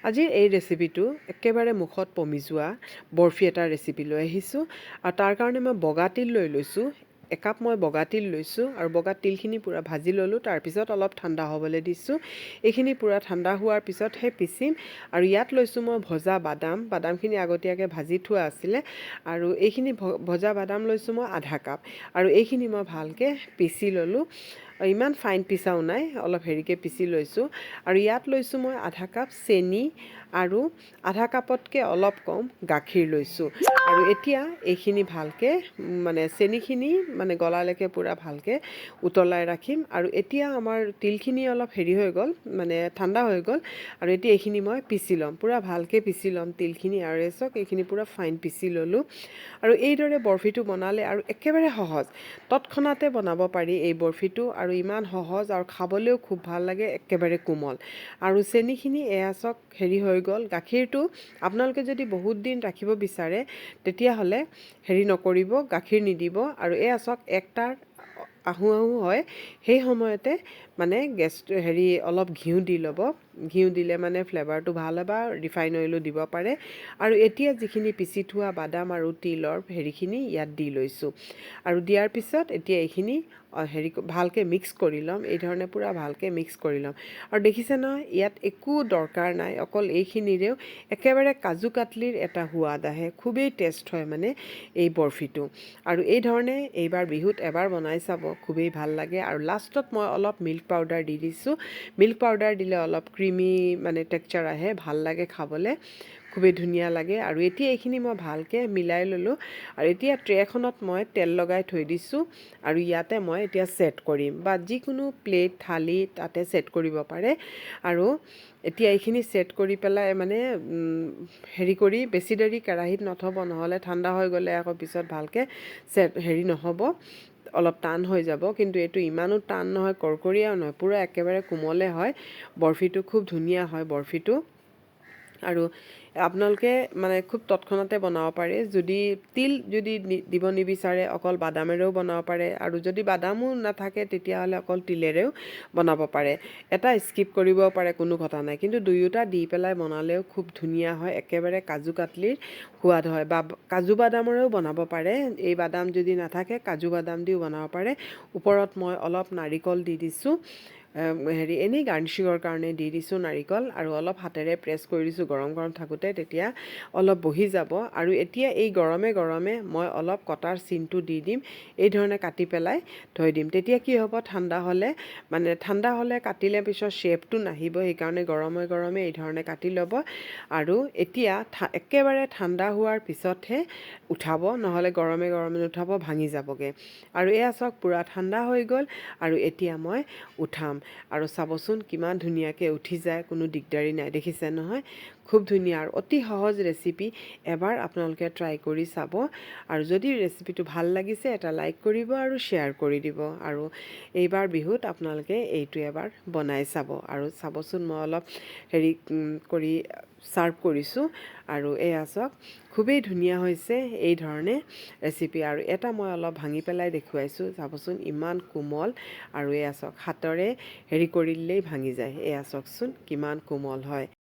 আজিৰ এই ৰেচিপিটো একেবাৰে মুখত পমি যোৱা বৰফি এটা ৰেচিপি লৈ আহিছোঁ আৰু তাৰ কাৰণে মই বগা তিল লৈ লৈছোঁ। একাপ মই বগা তিল লৈছোঁ আৰু বগা তিলখিনি পূৰা ভাজি ল'লোঁ, তাৰপিছত অলপ ঠাণ্ডা হ'বলৈ দিছোঁ। এইখিনি পূৰা ঠাণ্ডা হোৱাৰ পিছতহে পিচিম। আৰু ইয়াত লৈছোঁ মই ভজা বাদামখিনি আগতীয়াকৈ ভাজি থোৱা আছিলে আৰু এইখিনি ভজা বাদাম লৈছোঁ মই আধা কাপ আৰু এইখিনি মই ভালকৈ পিচি ল'লোঁ। ইমান ফাইন পিচাও নাই, অলপ হেৰিকৈ পিচি লৈছোঁ। আৰু ইয়াত লৈছোঁ মই আধা কাপ চেনি আৰু আধা কাপতকৈ অলপ কম গাখীৰ লৈছোঁ। আৰু এতিয়া এইখিনি ভালকৈ চেনিখিনি গলালৈকে পূৰা ভালকৈ উতলাই ৰাখিম। আৰু এতিয়া আমাৰ তিলখিনি অলপ হেৰি হৈ গ'ল, ঠাণ্ডা হৈ গ'ল। আৰু এতিয়া এইখিনি মই পিচি ল'ম, পূৰা ভালকৈ পিচি ল'ম তিলখিনি। আৰু এইখিনি পূৰা ফাইন পিচি ল'লোঁ। আৰু এইদৰে বৰফিটো বনালে আৰু একেবাৰে সহজ, তৎক্ষণাতে বনাব পাৰি এই বৰফিটো। আৰু ইমান সহজ আৰু খাবলৈও খুব ভাল লাগে, একেবাৰে কোমল। আৰু চেনিখিনি হেৰি হৈ গ'ল। গাখীৰটো আপোনালোকে যদি বহুত দিন ৰাখিব বিচাৰে তেতিয়াহ'লে হেৰি নকৰিব, গাখীৰ নিদিব। আৰু একটাৰ আহোঁ হয়, সেই সময়তে গেছটো অলপ ঘিউ দি ল'ব। ঘিউ দিলে ফ্লেভাৰটো ভাল হয়, বা ৰিফাইন অইলো দিব পাৰে। আৰু এতিয়া যিখিনি পিচি থোৱা বাদাম আৰু তিলৰ হেৰিখিনি ইয়াত দি লৈছোঁ। আৰু দিয়াৰ পিছত এতিয়া এইখিনি ভালকৈ মিক্স কৰি ল'ম। এই ধৰণে পূৰা ভালকৈ মিক্স কৰি ল'ম। আৰু দেখিছে নহয়, ইয়াত একো দৰকাৰ নাই, অকল এইখিনিৰেও একেবাৰে কাজু কাটলিৰ এটা সোৱাদ আহে, খুবেই টেষ্ট হয় এই বৰফিটো। আৰু এই ধৰণে এইবাৰ বিহুত এবাৰ বনাই চাব, খুবেই ভাল লাগে। আৰু লাষ্টত মই অলপ মিল্ক পাউডাৰ দি দিছোঁ। মিল্ক পাউডাৰ দিলে অলপ ক্ৰিমি টেক্সচাৰ আহে, ভাল লাগে খাবলৈ, খুবেই ধুনীয়া লাগে। আৰু এতিয়া এইখিনি মই ভালকৈ মিলাই ল'লোঁ। আৰু এতিয়া ট্ৰেখনত মই তেল লগাই থৈ দিছোঁ। আৰু ইয়াতে মই এতিয়া ছেট কৰিম, বা যিকোনো প্লেট থালি তাতে ছেট কৰিব পাৰে। আৰু এতিয়া এইখিনি ছেট কৰি পেলাই হেৰি কৰি বেছি দেৰি কেৰাহীত নথ'ব, নহ'লে ঠাণ্ডা হৈ গ'লে আকৌ পিছত ভালকৈ নহ'ব, অলপ টান হৈ যাব। কিন্তু এইটো ইমানো টান নহয়, কৰকৰীয়াও নহয়, পূৰা একেবাৰে কোমলে হয়। বৰফিটো খুব ধুনীয়া হয় বৰফিটো। আৰু আপোনালোকে খুব তৎক্ষণাতে বনাব পাৰে। তিল যদি দিব নিবিচাৰে, অকল বাদামেৰেও বনাব পাৰে। আৰু যদি বাদামো নাথাকে তেতিয়াহ'লে অকল তিলেৰেও বনাব পাৰে। এটা স্কিপ কৰিব পাৰে, কোনো কথা নাই। কিন্তু দুয়োটা দি পেলাই বনালেও খুব ধুনীয়া হয়, একেবাৰে কাজু কাটলিৰ সোৱাদ হয়। বা কাজু বাদামৰেও বনাব পাৰে, এই বাদাম যদি নাথাকে কাজু বাদাম দিও বনাব পাৰে। ওপৰত মই অলপ নাৰিকল দি দিছোঁ, এনেই গাৰ্নিচিঙৰ কাৰণে দি দিছোঁ নাৰিকল। আৰু অলপ হাতেৰে প্ৰেছ কৰি দিছোঁ গৰম থাকোঁতে, তেতিয়া অলপ বহি যাব। আৰু এতিয়া এই গৰমে মই অলপ কটাৰ চিনটো দি দিম, এই ধৰণে কাটি পেলাই থৈ দিম। তেতিয়া কি হ'ব, ঠাণ্ডা হ'লে কাটিলে পিছত শ্বেপটো নাহিব, সেইকাৰণে গৰমে এই ধৰণে কাটি ল'ব। আৰু এতিয়া একেবাৰে ঠাণ্ডা হোৱাৰ পিছতহে উঠাব, নহ'লে গৰমে নুঠাব, ভাঙি যাবগৈ। আৰু পূৰা ঠাণ্ডা হৈ গ'ল। আৰু এতিয়া মই উঠাম। আৰু চাবচোন কিমান ধুনীয়াকৈ উঠি যায়, কোনো দিগদাৰি নাই, দেখিছে নহয়, খুব ধুনীয়া। আৰু অতি সহজ ৰেচিপি, এবাৰ আপোনালোকে ট্ৰাই কৰি চাব। আৰু যদি ৰেচিপিটো ভাল লাগিছে, এটা লাইক কৰিব আৰু শ্বেয়াৰ কৰি দিব। আৰু এইবাৰ বিহুত আপোনালোকে এইটো এবাৰ বনাই চাব। আৰু চাবচোন, মই অলপ কৰি ছাৰ্ভ কৰিছোঁ। আৰু খুবেই ধুনীয়া হৈছে এই ধৰণে ৰেচিপি। আৰু এটা মই অলপ ভাঙি পেলাই দেখুৱাইছোঁ, চাবচোন ইমান কোমল। আৰু হাতেৰে কৰি দিলেই ভাঙি যায়, চাওকচোন কিমান কোমল হয়।